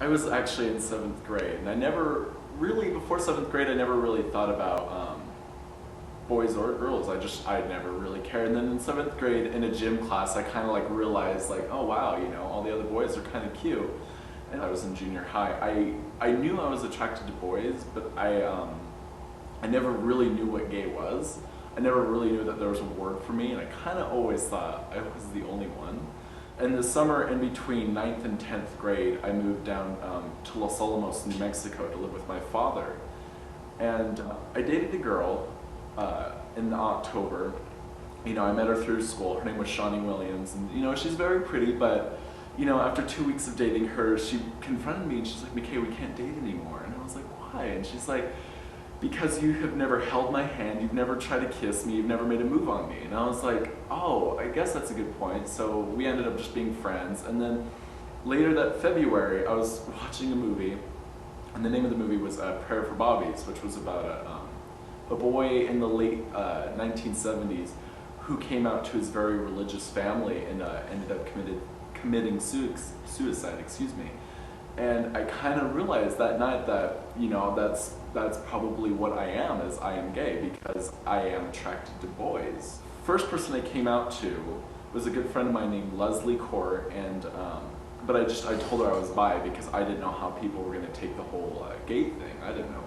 I was actually in 7th grade, and I never really, before 7th grade, I never really thought about boys or girls. I never really cared. And then in 7th grade, in a gym class, I kind of like realized like, oh wow, you know, all the other boys are kind of cute. And I was in junior high. I knew I was attracted to boys, but I never really knew what gay was. I never really knew that there was a word for me, and I kind of always thought I was the only one. In the summer in between 9th and 10th grade, I moved down to Los Alamos, New Mexico to live with my father. And I dated a girl in October. You know, I met her through school. Her name was Shawnee Williams, and you know, she's very pretty, but you know, after 2 weeks of dating her, she confronted me and she's like, McKay, we can't date anymore. And I was like, why? And she's like, because you have never held my hand, you've never tried to kiss me, you've never made a move on me. And I was like, oh, I guess that's a good point. So we ended up just being friends. And then later that February, I was watching a movie, and the name of the movie was Prayer for Bobbies, which was about a boy in the late 1970s who came out to his very religious family and ended up committing suicide, excuse me. And I kind of realized that night that, you know, that's probably what I am, is I am gay because I am attracted to boys. First person I came out to was a good friend of mine named Leslie Court, and but I told her I was bi because I didn't know how people were going to take the whole gay thing. I didn't know.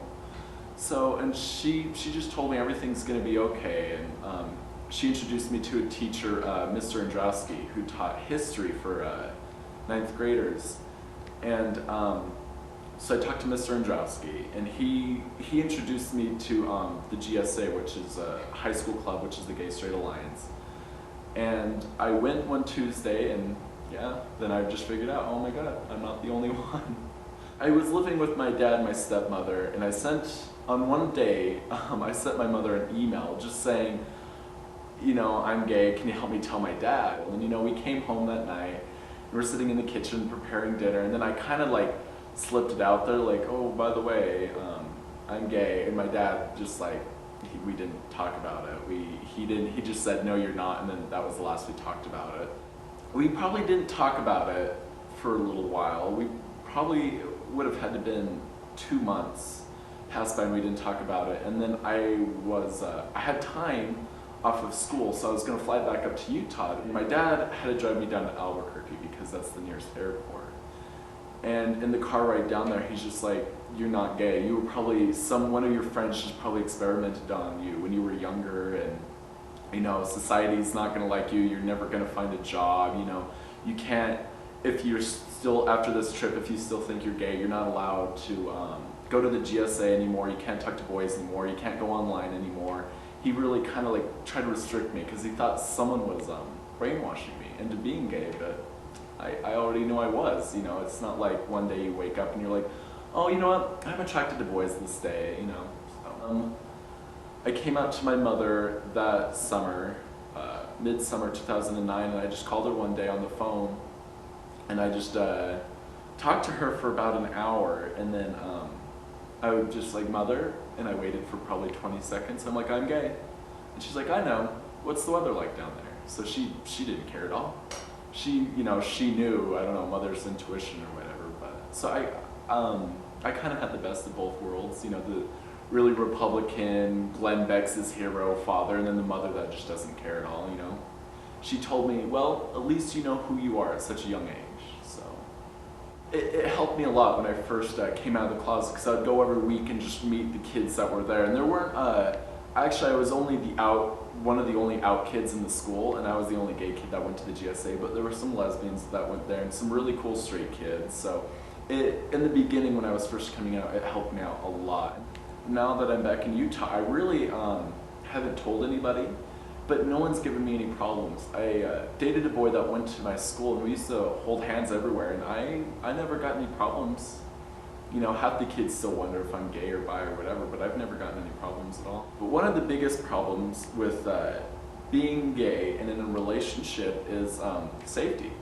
So, and she just told me everything's going to be okay, and she introduced me to a teacher, Mr. Androwski, who taught history for 9th graders. And so I talked to Mr. Androwski, and he introduced me to the GSA, which is a high school club, which is the Gay Straight Alliance. And I went one Tuesday, and yeah, then I just figured out, oh my God, I'm not the only one. I was living with my dad and my stepmother, and on one day, I sent my mother an email just saying, you know, I'm gay, can you help me tell my dad? And you know, we came home that night, and we're sitting in the kitchen preparing dinner, and then I kind of like slipped it out there like, oh, by the way, I'm gay, and my dad just like, we didn't talk about it. He just said, no, you're not, and then that was the last we talked about it. We probably didn't talk about it for a little while. We probably would have had to been 2 months passed by and we didn't talk about it, and then I had time off of school, so I was going to fly back up to Utah. My dad had to drive me down to Albuquerque because that's the nearest airport. And in the car ride down there, he's just like, you're not gay. You were probably, one of your friends just probably experimented on you when you were younger, and you know, society's not gonna like you, you're never gonna find a job, you know, you can't, if you're still, after this trip, if you still think you're gay, you're not allowed to go to the GSA anymore, you can't talk to boys anymore, you can't go online anymore. He really kind of like tried to restrict me because he thought someone was brainwashing me into being gay, but I already knew I was, you know. It's not like one day you wake up and you're like, oh, you know what, I'm attracted to boys this day, you know. So, I came out to my mother that summer, midsummer 2009, and I just called her one day on the phone, and I just talked to her for about an hour, and then I would just like, mother, and I waited for probably 20 seconds. I'm like, I'm gay. And she's like, I know. What's the weather like down there? So she didn't care at all. She, you know, she knew, I don't know, mother's intuition or whatever. But so I kind of had the best of both worlds. You know, the really Republican, Glenn Beck's his hero father, and then the mother that just doesn't care at all, you know. She told me, well, at least you know who you are at such a young age. It helped me a lot when I first came out of the closet, because I'd go every week and just meet the kids that were there. And there weren't, actually I was only one of the only out kids in the school, and I was the only gay kid that went to the GSA, but there were some lesbians that went there and some really cool straight kids. So in the beginning when I was first coming out, it helped me out a lot. Now that I'm back in Utah, I really haven't told anybody, but no one's given me any problems. I dated a boy that went to my school, and we used to hold hands everywhere, and I never got any problems. You know, half the kids still wonder if I'm gay or bi or whatever, but I've never gotten any problems at all. But one of the biggest problems with being gay and in a relationship is safety.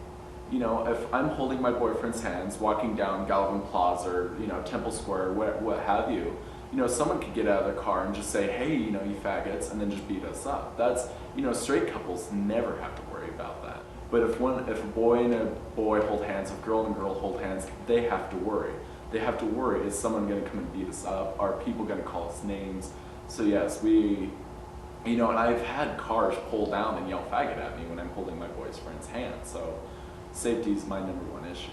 You know, if I'm holding my boyfriend's hands, walking down Galvin Plaza or, you know, Temple Square, what have you, you know, someone could get out of their car and just say, hey, you know, you faggots, and then just beat us up. That's, you know, straight couples never have to worry about that. But if a boy and a boy hold hands, if a girl and a girl hold hands, they have to worry. They have to worry, is someone going to come and beat us up? Are people going to call us names? So yes, and I've had cars pull down and yell faggot at me when I'm holding my boy's friend's hand. So safety is my #1 issue.